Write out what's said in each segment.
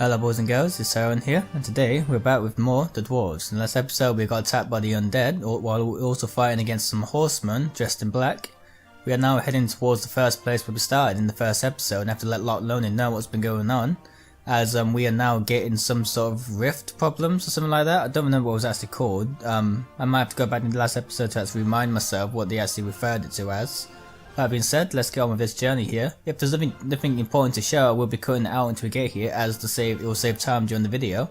Hello boys and girls, it's Tyron here, and today we're back with more The Dwarves. In the last episode we got attacked by the undead, while also fighting against some horsemen dressed in black. We are now heading towards the first place where we started in the first episode and have to let Lot Lonin know what's been going on, as we are now getting some sort of rift problems or something like that. I don't remember what it was actually called. I might have to go back in the last episode to actually remind myself what they actually referred it to as. That being said, let's get on with this journey here. If there's nothing important to show, I will be cutting it out until we get here, as it will save time during the video.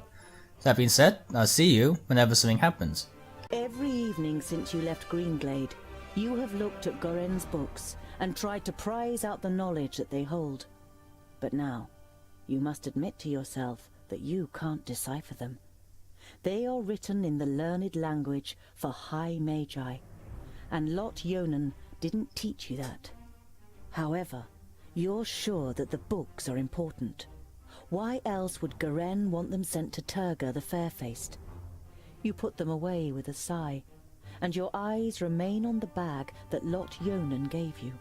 That being said, I'll see you whenever something happens. Every evening since you left Greenglade, you have looked at Goren's books and tried to prize out the knowledge that they hold. But now, you must admit to yourself that you can't decipher them. They are written in the learned language for High Magi, and Lot Yonan didn't teach you that. However, you're sure that the books are important. Why else would Goren want them sent to Turga the Fair-Faced? You put them away with a sigh, and your eyes remain on the bag that Lot Yonan gave you.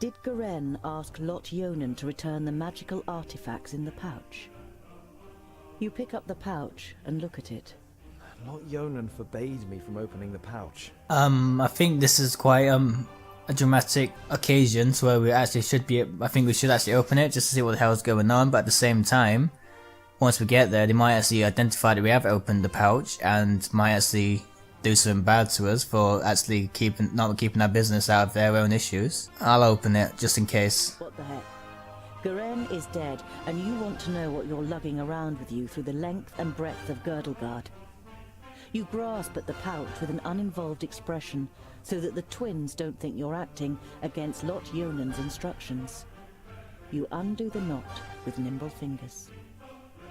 Did Goren ask Lot Yonan to return the magical artifacts in the pouch? You pick up the pouch and look at it. Lot Yonan forbade me from opening the pouch. I think this is quite a dramatic occasion to where we actually should be. I think we should actually open it just to see what the hell's going on. But at the same time, once we get there, they might actually identify that we have opened the pouch and might actually do something bad to us for actually not keeping our business out of their own issues. I'll open it just in case. What the heck? Goren is dead, and you want to know what you're lugging around with you through the length and breadth of Girdlegard. You grasp at the pouch with an uninvolved expression so that the twins don't think you're acting against Lot Yonan's instructions. You undo the knot with nimble fingers.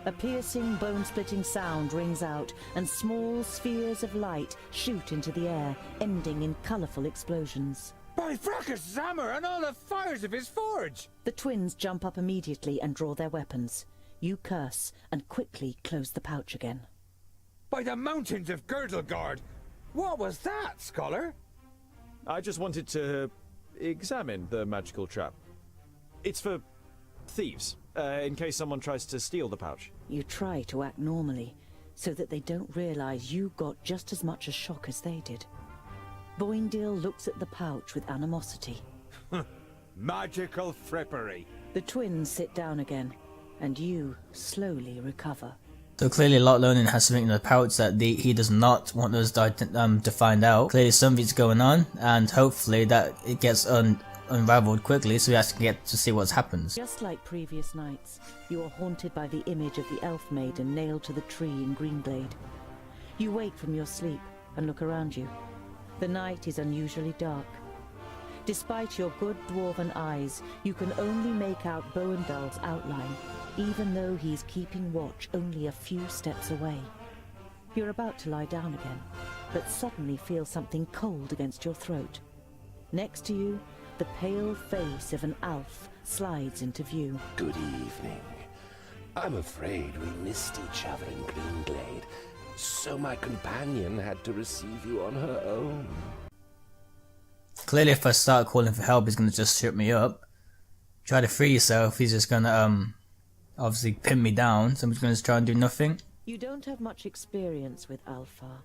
A piercing, bone-splitting sound rings out, and small spheres of light shoot into the air, ending in colourful explosions. By Fracas' hammer and all the fires of his forge! The twins jump up immediately and draw their weapons. You curse and quickly close the pouch again. By the mountains of Girdlegard! What was that, scholar? I just wanted to examine the magical trap. It's for thieves, in case someone tries to steal the pouch. You try to act normally, so that they don't realize you got just as much a shock as they did. Boindale looks at the pouch with animosity. Magical frippery. The twins sit down again, and you slowly recover. So clearly Lot Lonin has something in the pouch that he does not want us to find out. Clearly something's going on, and hopefully that it gets unraveled quickly so we actually get to see what's happened. Just like previous nights, you are haunted by the image of the elf maiden nailed to the tree in Greenglade. You wake from your sleep and look around you. The night is unusually dark. Despite your good dwarven eyes, you can only make out Boendal's outline, even though he's keeping watch only a few steps away. You're about to lie down again, but suddenly feel something cold against your throat. Next to you, the pale face of an elf slides into view. Good evening. I'm afraid we missed each other in Greenglade, so my companion had to receive you on her own. Clearly if I start calling for help he's gonna just shoot me up. Try to free yourself, he's just gonna obviously pin me down, so I'm just gonna try and do nothing. You don't have much experience with Alpha,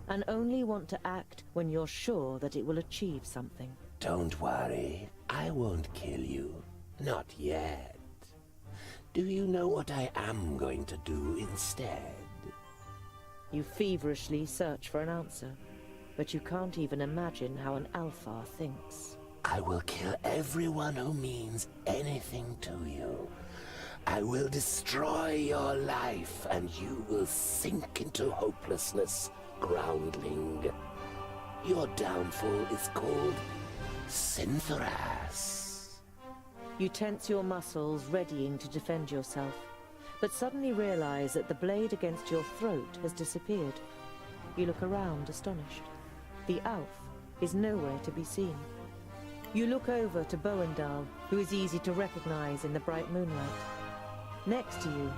and only want to act when you're sure that it will achieve something. Don't worry, I won't kill you. Not yet. Do you know what I am going to do instead? You feverishly search for an answer, but you can't even imagine how an Alpha thinks. I will kill everyone who means anything to you. I will destroy your life, and you will sink into hopelessness, groundling. Your downfall is called Synthras. You tense your muscles, readying to defend yourself, but suddenly realize that the blade against your throat has disappeared. You look around, astonished. The elf is nowhere to be seen. You look over to Boendal, who is easy to recognize in the bright moonlight. Next to you,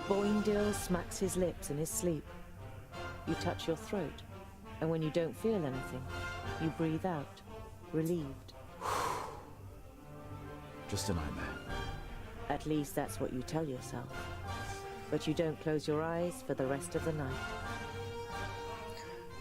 Boindale smacks his lips in his sleep. You touch your throat, and when you don't feel anything, you breathe out, relieved. Just a nightmare. At least that's what you tell yourself. but you don't close your eyes for the rest of the night.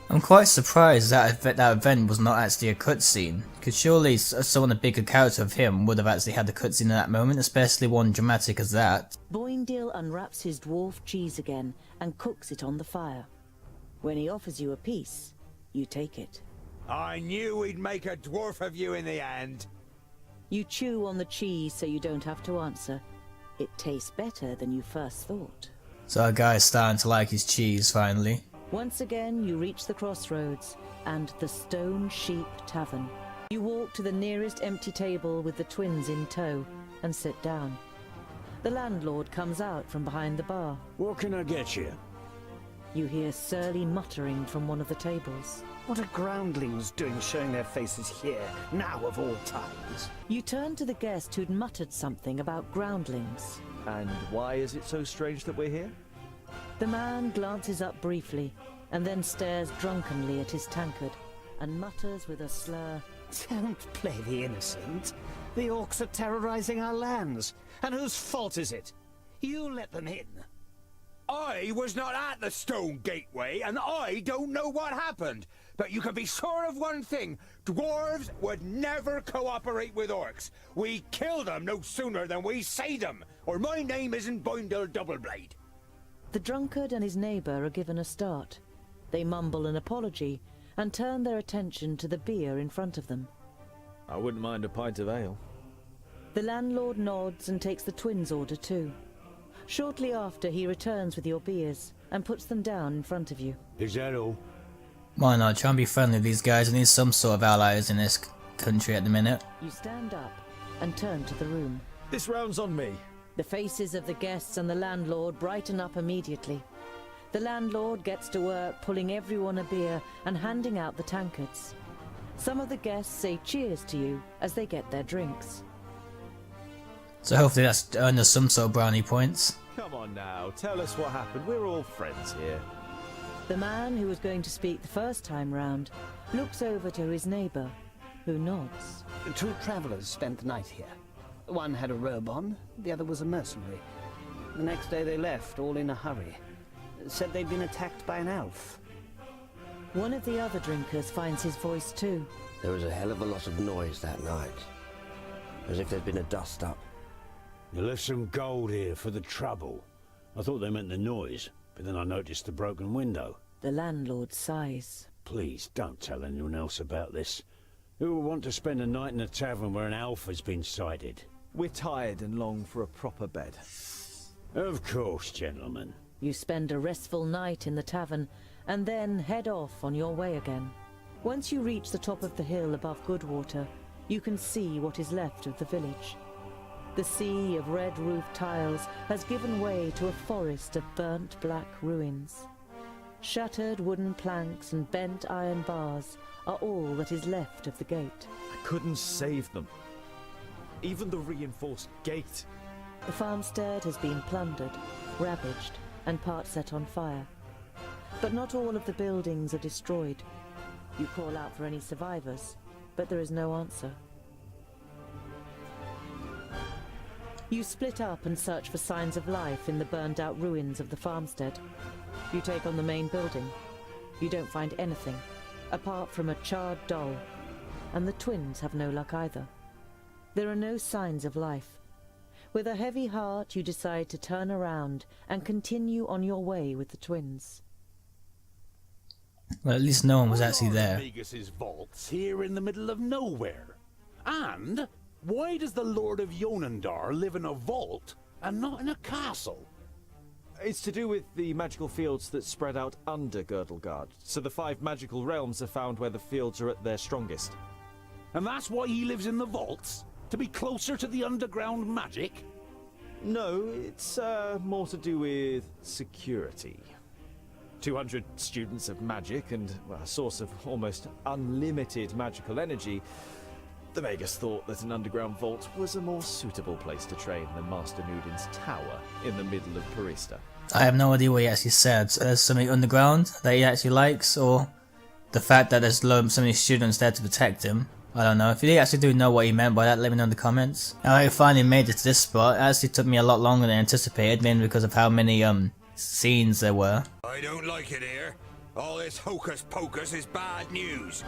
I'm quite surprised that that event was not actually a cutscene, because surely someone a bigger character of him would have actually had the cutscene in that moment, especially one dramatic as that. Boindale unwraps his dwarf cheese again and cooks it on the fire. When he offers you a piece, you take it. I knew we'd make a dwarf of you in the end. You chew on the cheese so you don't have to answer. It tastes better than you first thought. So our guy's starting to like his cheese finally. Once again, you reach the crossroads and the Stone Sheep Tavern. You walk to the nearest empty table with the twins in tow and sit down. The landlord comes out from behind the bar. What can I get you? You hear surly muttering from one of the tables. What are groundlings doing showing their faces here, now of all times? You turn to the guest who'd muttered something about groundlings. And why is it so strange that we're here? The man glances up briefly and then stares drunkenly at his tankard and mutters with a slur, Don't play the innocent. The orcs are terrorizing our lands. And whose fault is it? You let them in. I was not at the Stone Gateway, and I don't know what happened. But you can be sure of one thing. Dwarves would never cooperate with orcs. We kill them no sooner than we say them, or my name isn't Boindale Doubleblade. The drunkard and his neighbour are given a start. They mumble an apology and turn their attention to the beer in front of them. I wouldn't mind a pint of ale. The landlord nods and takes the twins' order too. Shortly after, he returns with your beers and puts them down in front of you. Is that all? Why not? Try and be friendly with these guys. I need some sort of allies in this country at the minute. You stand up and turn to the room. This round's on me. The faces of the guests and the landlord brighten up immediately. The landlord gets to work pulling everyone a beer and handing out the tankards. Some of the guests say cheers to you as they get their drinks. So hopefully that's earned us some sort of brownie points. Come on now, tell us what happened. We're all friends here. The man who was going to speak the first time round looks over to his neighbour, who nods. 2 travellers spent the night here. One had a robe on, the other was a mercenary. The next day they left, all in a hurry. Said they'd been attacked by an elf. One of the other drinkers finds his voice too. There was a hell of a lot of noise that night. As if there'd been a dust-up. You left some gold here for the trouble. I thought they meant the noise, but then I noticed the broken window. The landlord sighs. Please, don't tell anyone else about this. Who would want to spend a night in a tavern where an elf has been sighted? We're tired and long for a proper bed. Of course, gentlemen. You spend a restful night in the tavern and then head off on your way again. Once you reach the top of the hill above Goodwater, you can see what is left of the village. The sea of red roof tiles has given way to a forest of burnt black ruins. Shattered wooden planks and bent iron bars are all that is left of the gate. I couldn't save them. Even the reinforced gate. The farmstead has been plundered, ravaged, and part set on fire. But not all of the buildings are destroyed. You call out for any survivors, but there is no answer. You split up and search for signs of life in the burned-out ruins of the farmstead. You take on the main building. You don't find anything, apart from a charred doll, and the twins have no luck either. There are no signs of life. With a heavy heart, you decide to turn around and continue on your way with the twins. Well, at least no one was actually there. Megus's vaults here in the middle of nowhere. And why does the Lord of Yonendar live in a vault and not in a castle? It's to do with the magical fields that spread out under Girdlegard, so the 5 magical realms are found where the fields are at their strongest. And that's why he lives in the vaults? To be closer to the underground magic? No, it's more to do with security. 200 students of magic and a source of almost unlimited magical energy. The Magus thought that an underground vault was a more suitable place to train than Master Nudin's tower in the middle of Parista. I have no idea what he actually said. So there's something underground that he actually likes, or the fact that there's so many students there to protect him. I don't know. If you actually do know what he meant by that, let me know in the comments. I finally made it to this spot. It actually took me a lot longer than anticipated, mainly because of how many scenes there were. I don't like it here. All this hocus pocus is bad news.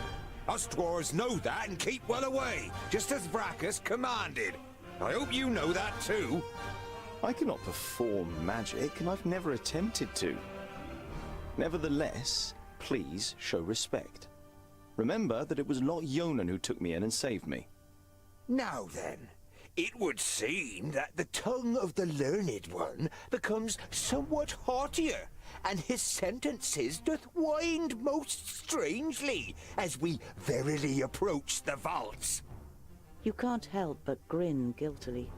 Us dwarves know that and keep well away, just as Vracus commanded. I hope you know that too. I cannot perform magic, and I've never attempted to. Nevertheless, please show respect. Remember that it was not Yonan who took me in and saved me. Now then, it would seem that the tongue of the learned one becomes somewhat haughtier, and his sentences doth wind most strangely as we verily approach the vaults. You can't help but grin guiltily.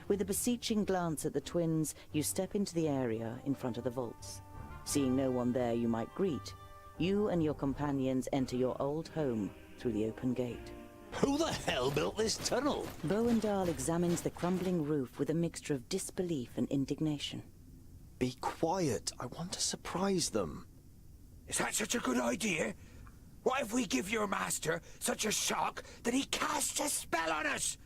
With a beseeching glance at the twins, you step into the area in front of the vaults. Seeing no one there you might greet, you and your companions enter your old home through the open gate. Who the hell built this tunnel? Bowendahl examines the crumbling roof with a mixture of disbelief and indignation. Be quiet. I want to surprise them. Is that such a good idea? What if we give your master such a shock that he casts a spell on us?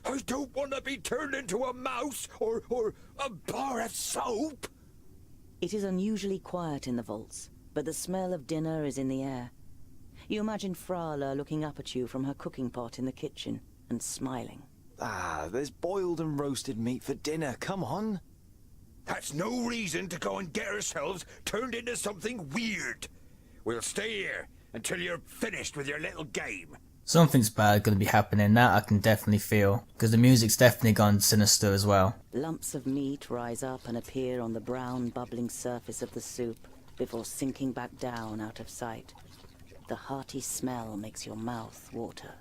I don't want to be turned into a mouse or a bar of soap. It is unusually quiet in the vaults, but the smell of dinner is in the air. You imagine Frala looking up at you from her cooking pot in the kitchen and smiling. Ah, there's boiled and roasted meat for dinner. Come on. That's no reason to go and get ourselves turned into something weird. We'll stay here until you're finished with your little game. Something's bad gonna be happening, that I can definitely feel, because the music's definitely gone sinister as well. Lumps of meat rise up and appear on the brown, bubbling surface of the soup before sinking back down out of sight. The hearty smell makes your mouth water.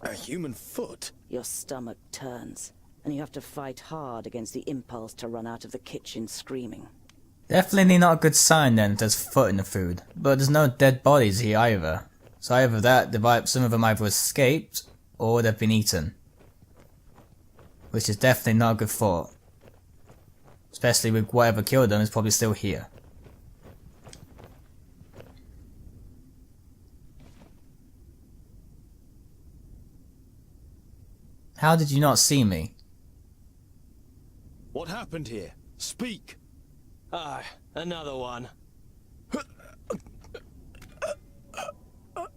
A human foot? Your stomach turns, and you have to fight hard against the impulse to run out of the kitchen screaming. Definitely not a good sign then if there's foot in the food, but there's no dead bodies here either. So either that, some of them either escaped, or they've been eaten. Which is definitely not a good thought. Especially with whatever killed them is probably still here. How did you not see me? What happened here? Speak! Ah, another one.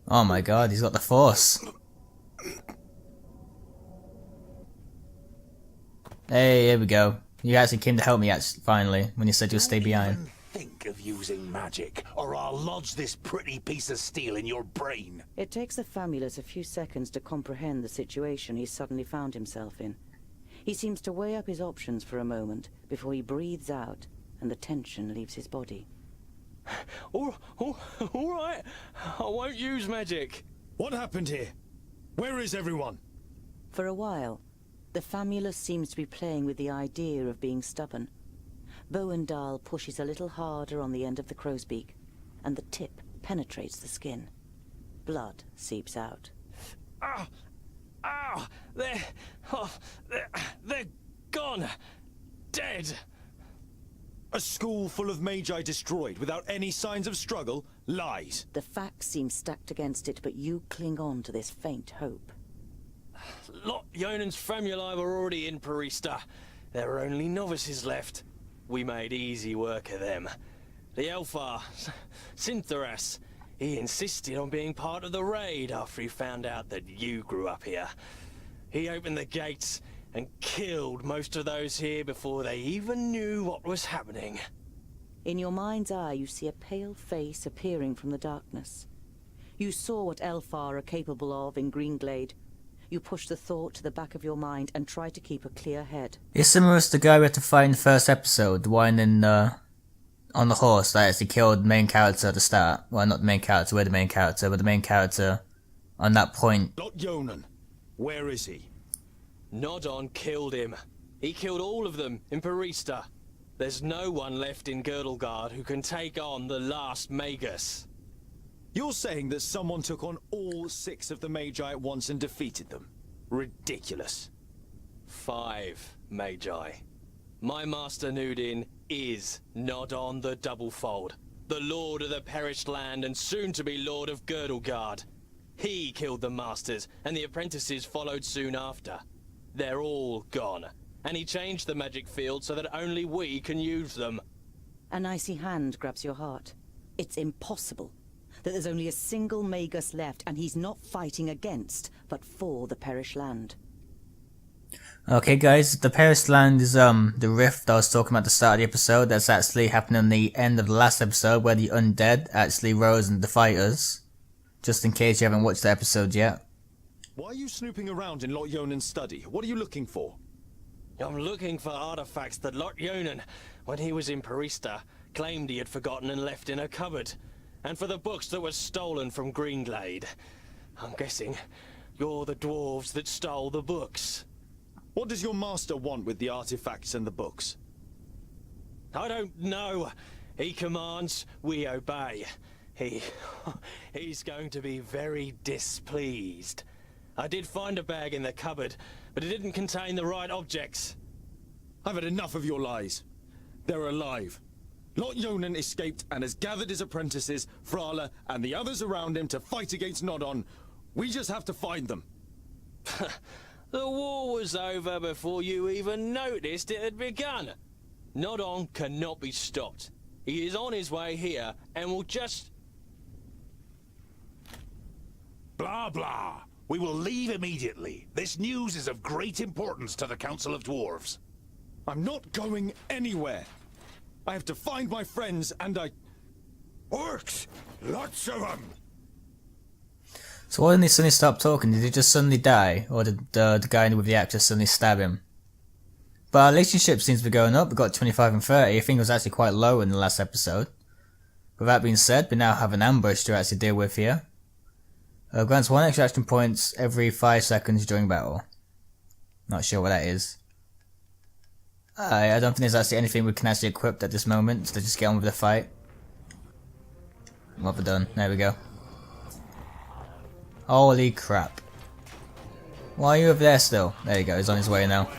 Oh my god, he's got the force. Hey, here we go. You actually came to help me finally, when you said you'll stay behind. Don't even think of using magic, or I'll lodge this pretty piece of steel in your brain. It takes the Famulus a few seconds to comprehend the situation he suddenly found himself in. He seems to weigh up his options for a moment before he breathes out and the tension leaves his body. All right, I won't use magic. What happened here? Where is everyone? For a while, the Famulus seems to be playing with the idea of being stubborn. Bowendahl pushes a little harder on the end of the crow's beak, and the tip penetrates the skin. Blood seeps out. They're gone. Dead. A school full of magi destroyed without any signs of struggle? Lies. The facts seem stacked against it, but you cling on to this faint hope. Lot Yonan's famuli were already in Parista. There were only novices left. We made easy work of them. The Elfar, Syntharas, he insisted on being part of the raid after he found out that you grew up here. He opened the gates and killed most of those here before they even knew what was happening. In your mind's eye, you see a pale face appearing from the darkness. You saw what Elfar are capable of in Greenglade. You push the thought to the back of your mind and try to keep a clear head. It's similar to the guy we had to fight in the first episode, the one on the horse that actually killed the main character at the start. Well, not the main character, we're the main character, but the main character on that point. Not Yonan. Where is he? Nodon killed him. He killed all of them in Parista. There's no one left in Girdlegard who can take on the last Magus. You're saying that someone took on all 6 of the Magi at once and defeated them? Ridiculous. 5 Magi. My master Nudin is Nodon the Doublefold. the Lord of the Perished Land and soon to be Lord of Girdlegard. He killed the masters, and the apprentices followed soon after. They're all gone, and he changed the magic field so that only we can use them. An icy hand grabs your heart. It's impossible that there's only a single Magus left, and he's not fighting against, but for the Perished Land. Okay guys, the Perished Land is the rift I was talking about at the start of the episode. That's actually happened in the end of the last episode where the undead actually rose and defied us. Just in case you haven't watched the episode yet. Why are you snooping around in Lot Yonan's study? What are you looking for? I'm looking for artifacts that Lot Yonan, when he was in Parista, claimed he had forgotten and left in a cupboard. And for the books that were stolen from Greenglade. I'm guessing you're the dwarves that stole the books. What does your master want with the artifacts and the books? I don't know. He commands, we obey. He's going to be very displeased. I did find a bag in the cupboard, but it didn't contain the right objects. I've had enough of your lies. They're alive. Lot Yonan escaped and has gathered his apprentices, Frala, and the others around him to fight against Nodon. We just have to find them. The war was over before you even noticed it had begun. Nodon cannot be stopped. He is on his way here and will just... Blah blah. We will leave immediately. This news is of great importance to the Council of Dwarves. I'm not going anywhere. I have to find my friends and Orcs! Lots of them! So why didn't he suddenly stop talking? Did he just suddenly die? Or did the guy with the axe just suddenly stab him? But our relationship seems to be going up. We got 25 and 30. I think it was actually quite low in the last episode. With that being said, we now have an ambush to actually deal with here. Grants 1 extra action points every 5 seconds during battle. Not sure what that is. I don't think there's actually anything we can actually equip at this moment, so just get on with the fight. What we're done. There we go. Holy crap. Why are you over there still? There you go, he's on his way now.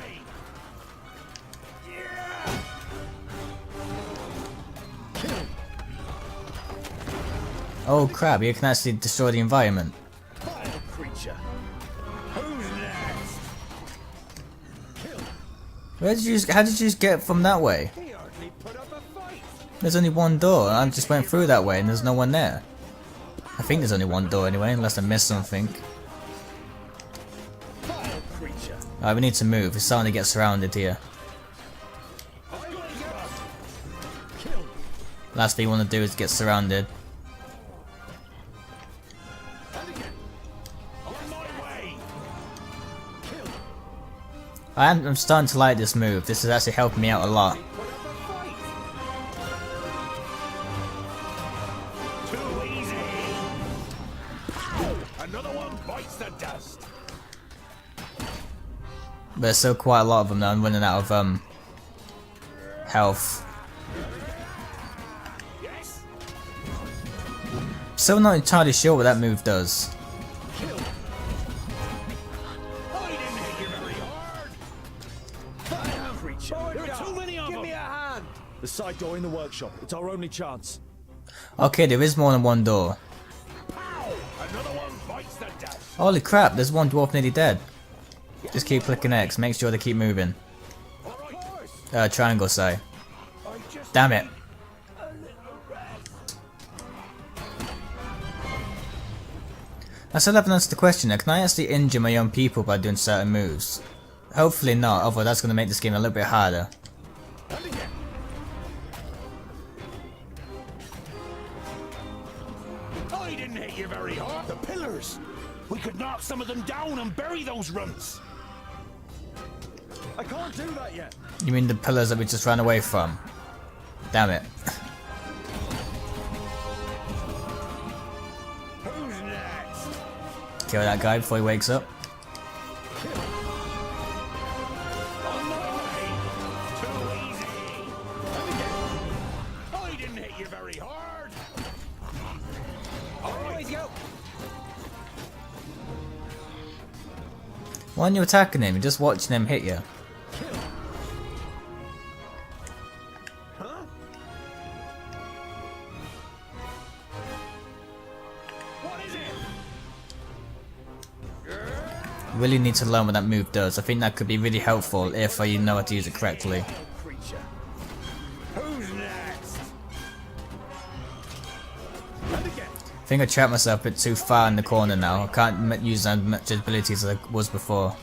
Oh crap, you can actually destroy the environment. How did you just get from that way? There's only one door, and I just went through that way and there's no one there. I think there's only one door anyway, unless I missed something. Alright, we need to move. We're starting to get surrounded here. Last thing you want to do is get surrounded. I'm starting to like this move. This is actually helping me out a lot. But there's still quite a lot of them now. I'm running out of health. Still not entirely sure what that move does. The side door in the workshop. It's our only chance. Okay, there is more than one door. Holy crap, there's one dwarf nearly dead. Just keep clicking X, make sure they keep moving. Triangle side. Damn it. I still haven't answered the question. Can I actually injure my own people by doing certain moves? Hopefully not, otherwise that's going to make this game a little bit harder. I didn't hit you very hard. The pillars! We could knock some of them down and bury those runts. I can't do that yet. You mean the pillars that we just ran away from? Damn it. Who's next? Kill that guy before he wakes up. I didn't hit you very hard. Alright, go. Why aren't you attacking him? You're just watching him hit you. Really need to learn what that move does. I think that could be really helpful if you know how to use it correctly. Who's next? I think I trapped myself a bit too far in the corner now. I can't use as much abilities as I was before.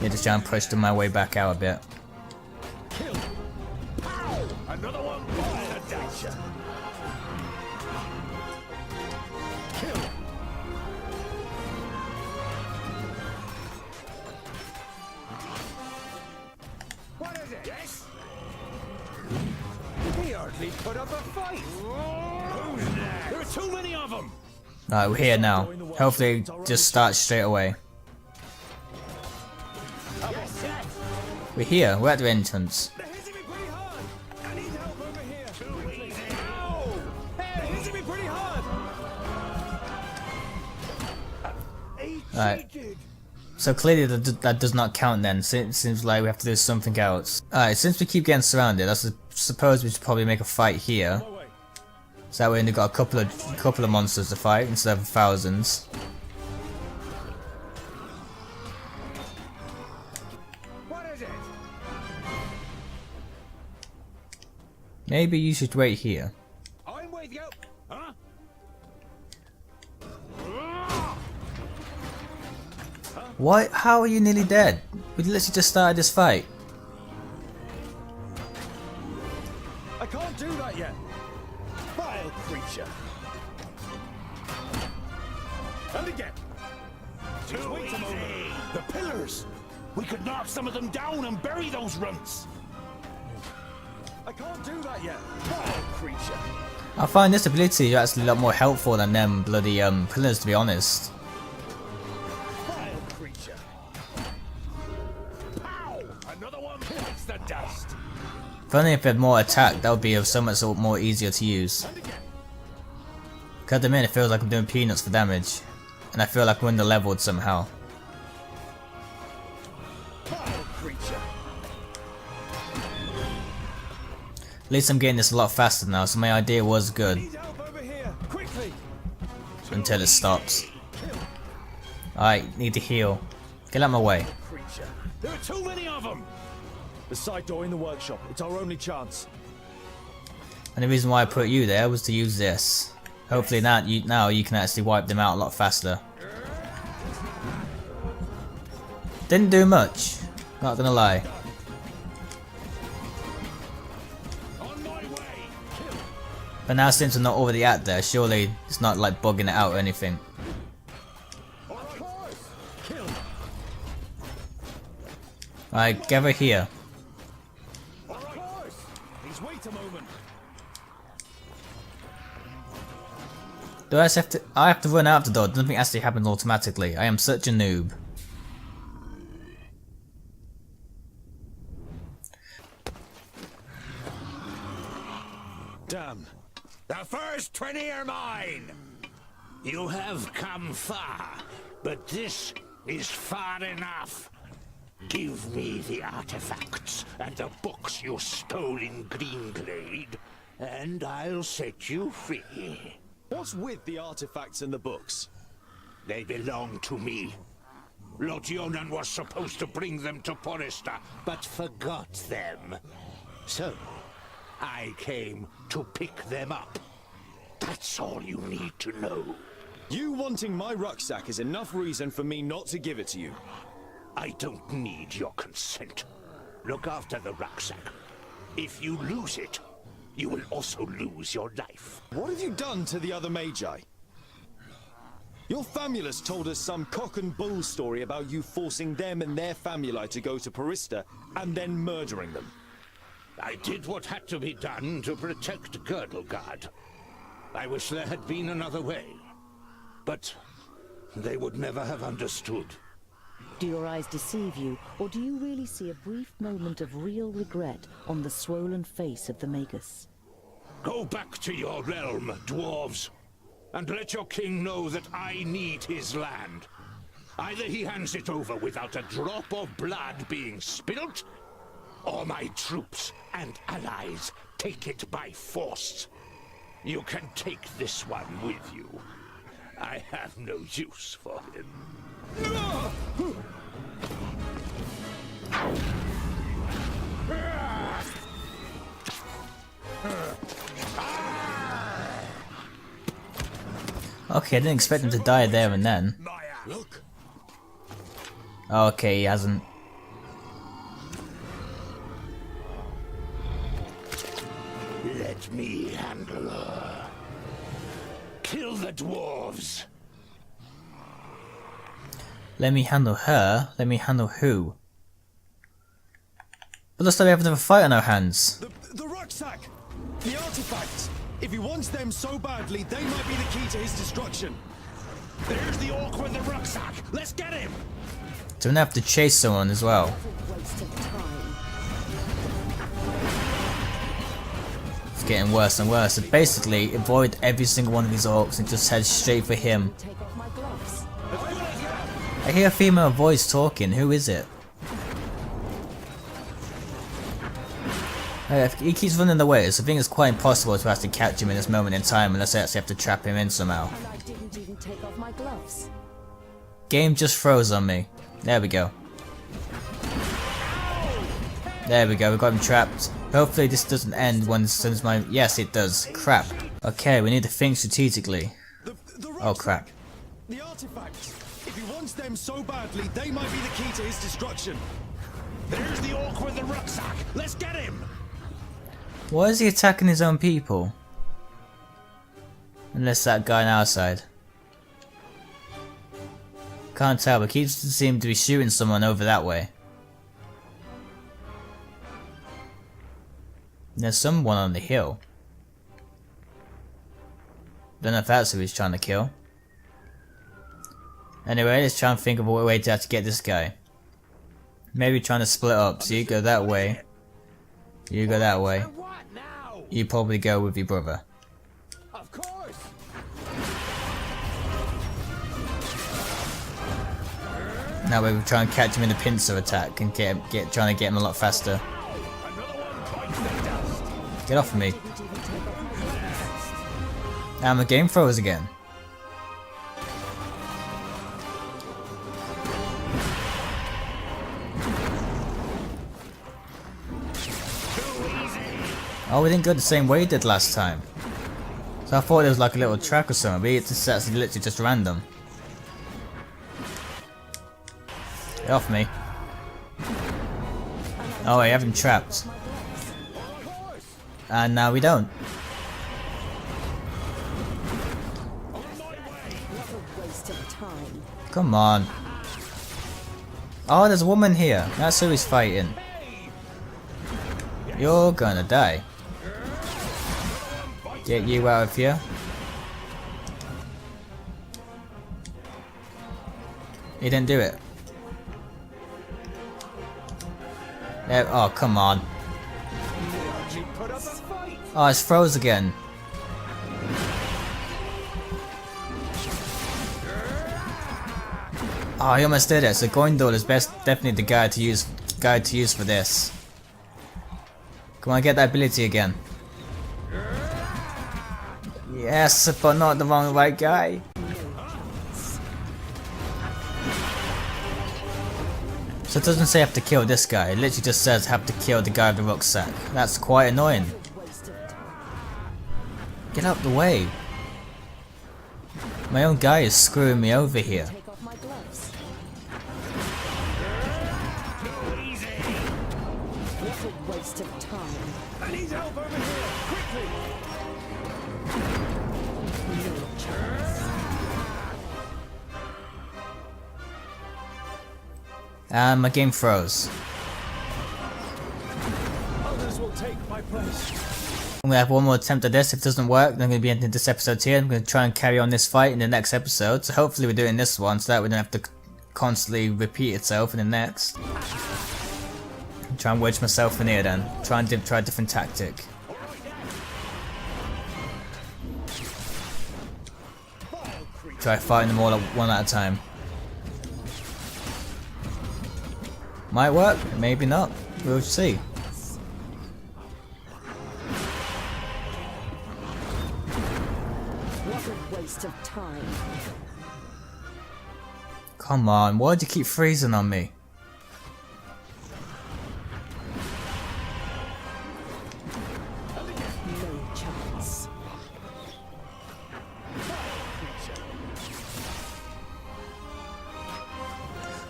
Yeah, just try and push my way back out a bit. Kill. Pow! Another one. Gotcha. Kill. What is it? Yes. He hardly put up a fight. Who's next? There are too many of them! Alright, we're here now. Hopefully just start straight away. We're here, we're at the entrance. They're hitting me pretty hard. I need help over here. Too easy. Ow! Hey, they're hitting me pretty hard. Alright. So clearly that does not count then. So it seems like we have to do something else. Alright, since we keep getting surrounded, I suppose we should probably make a fight here. So that way we only got a couple of monsters to fight instead of thousands. What is it? Maybe you should wait here. I'm with you. Huh? Why? How are you nearly dead? We literally just started this fight. I can't do that yet. Vile creature. And again. Too wait a moment. easy! The pillars! We could knock some of them down and bury those runts! I can't do that yet. Vile creature. I find this ability actually a lot more helpful than them bloody pillars, to be honest. Vile creature. Pow! Another one bites the dust! If only if we had more attack, that would be so much more easier to use. Cause at the minute it feels like I'm doing peanuts for damage. And I feel like we're under-leveled somehow. Vile creature. At least I'm getting this a lot faster now, so my idea was good. Need help over here. Quickly. Until it stops. Alright, need to heal. Get out of my way. Creature. There are too many of them! The side door in the workshop. It's our only chance. And the reason why I put you there was to use this. Hopefully now you can actually wipe them out a lot faster. Didn't do much, not gonna lie. On my way! But now since we're not already at there, surely it's not like bugging it out or anything. Of course. Kill. Alright, gather here. Of course. Please wait a moment. Do I have to run out the door? Nothing actually happens automatically. I am such a noob. Damn. The first 20 are mine! You have come far, but this is far enough. Give me the artifacts and the books you stole in Greenglade, and I'll set you free. What's with the artifacts and the books? They belong to me. Lord Yonan was supposed to bring them to Porista, but forgot them. So, I came to pick them up. That's all you need to know. You wanting my rucksack is enough reason for me not to give it to you. I don't need your consent. Look after the rucksack. If you lose it, you will also lose your life. What have you done to the other Magi? Your famulus told us some cock and bull story about you forcing them and their famuli to go to Porista and then murdering them. I did what had to be done to protect Girdleguard. I wish there had been another way. But they would never have understood. Do your eyes deceive you, or do you really see a brief moment of real regret on the swollen face of the Magus? Go back to your realm, dwarves, and let your king know that I need his land. Either he hands it over without a drop of blood being spilt, or my troops and allies take it by force. You can take this one with you. I have no use for him. Okay, I didn't expect him to die there and then. Look. Okay, he hasn't. Let me handle her. Kill the dwarves. Let me handle her? Let me handle who? But looks like we have another fight on our hands. The rucksack! The artifacts! If he wants them so badly, they might be the key to his destruction. There's the orc with the rucksack. Let's get him. So we're gonna have to chase someone as well. It's getting worse and worse. So basically, avoid every single one of these orcs and just head straight for him. I hear a female voice talking. Who is it? He keeps running away, so I think it's quite impossible to actually catch him in this moment in time unless I actually have to trap him in somehow. And I didn't even take off my gloves. Game just froze on me. There we go. There we go, we got him trapped. Hopefully this doesn't end when as soon as my... Yes, it does. Crap. Okay, we need to think strategically. Oh crap. The artifacts! If he wants them so badly, they might be the key to his destruction. There's the orc with the rucksack. Let's get him. Why is he attacking his own people? Unless that guy on our side. Can't tell, but keeps seem to be shooting someone over that way. There's someone on the hill. Don't know if that's who he's trying to kill. Anyway, let's try and think of a way to have to get this guy. Maybe trying to split up, so you go that way. You go that way. You probably go with your brother. Of course. Now we will try and catch him in the pincer attack and trying to get him a lot faster. Get off of me. And the game froze again. Oh, we didn't go the same way we did last time. So I thought it was like a little track or something, but it's actually literally just random. Get off me. Oh, I have him trapped. And now we don't. Come on. Oh, there's a woman here. That's who he's fighting. You're gonna die. Get you out of here. He didn't do it. There, oh, come on. Oh, it's froze again. Oh, he almost did it. So Goindol is definitely the guy to use for this. Come on, get that ability again. Yes, but not the right guy. So it doesn't say have to kill this guy, it literally just says have to kill the guy with the rucksack. That's quite annoying. Get out the way. My own guy is screwing me over here. I need help over here, quickly! And my game froze. Others will take my place. I'm gonna have one more attempt at this. If it doesn't work, then I'm gonna be ending this episode here. I'm gonna try and carry on this fight in the next episode. So hopefully we're doing this one so that we don't have to constantly repeat itself in the next. Try and wedge myself in here then. Try a different tactic. Try fighting them all one at a time. Might work, maybe not. We'll see. What a waste of time. Come on, why do you keep freezing on me? No chance.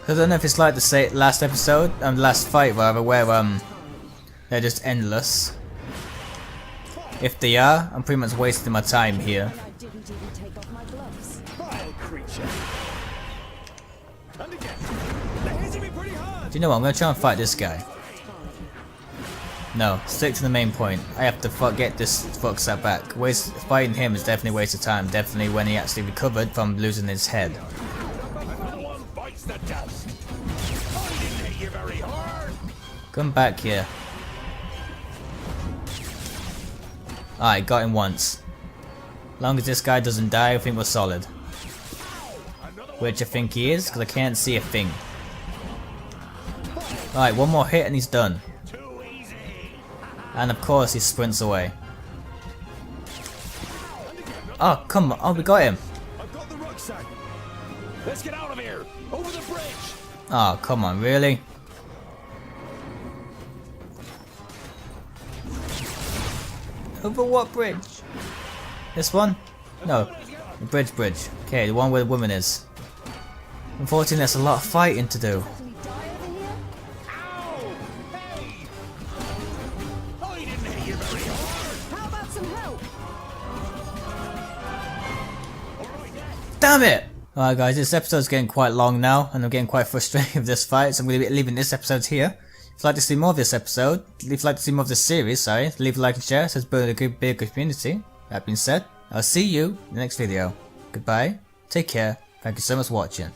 I don't know if it's like the last episode, last fight rather, where they're just endless. If they are, I'm pretty much wasting my time here. I didn't even take off my gloves. Vile creature. And again. They're hitting me pretty hard. Do you know what? I'm gonna try and fight this guy. No, stick to the main point. I have to get this fucksack back. Fighting him is definitely a waste of time. Definitely when he actually recovered from losing his head. Come back here. Alright, got him once. Long as this guy doesn't die, I think we're solid. Which I think he is, because I can't see a thing. Alright, one more hit and he's done. And of course he sprints away. Oh, come on. Oh, we got him. I've got the rucksack. Let's get out of here! Over the bridge! Oh, come on, really? Over what bridge? This one? No. The bridge. Okay, the one where the woman is. Unfortunately, there's a lot of fighting to do. How about some help? Damn it! Alright guys, this episode's getting quite long now, and I'm getting quite frustrated with this fight, so I'm going to be leaving this episode here. If you'd like to see more of this episode, if you'd like to see more of this series, leave a like and share, so it's building a good big community. That being said, I'll see you in the next video. Goodbye, take care, thank you so much for watching.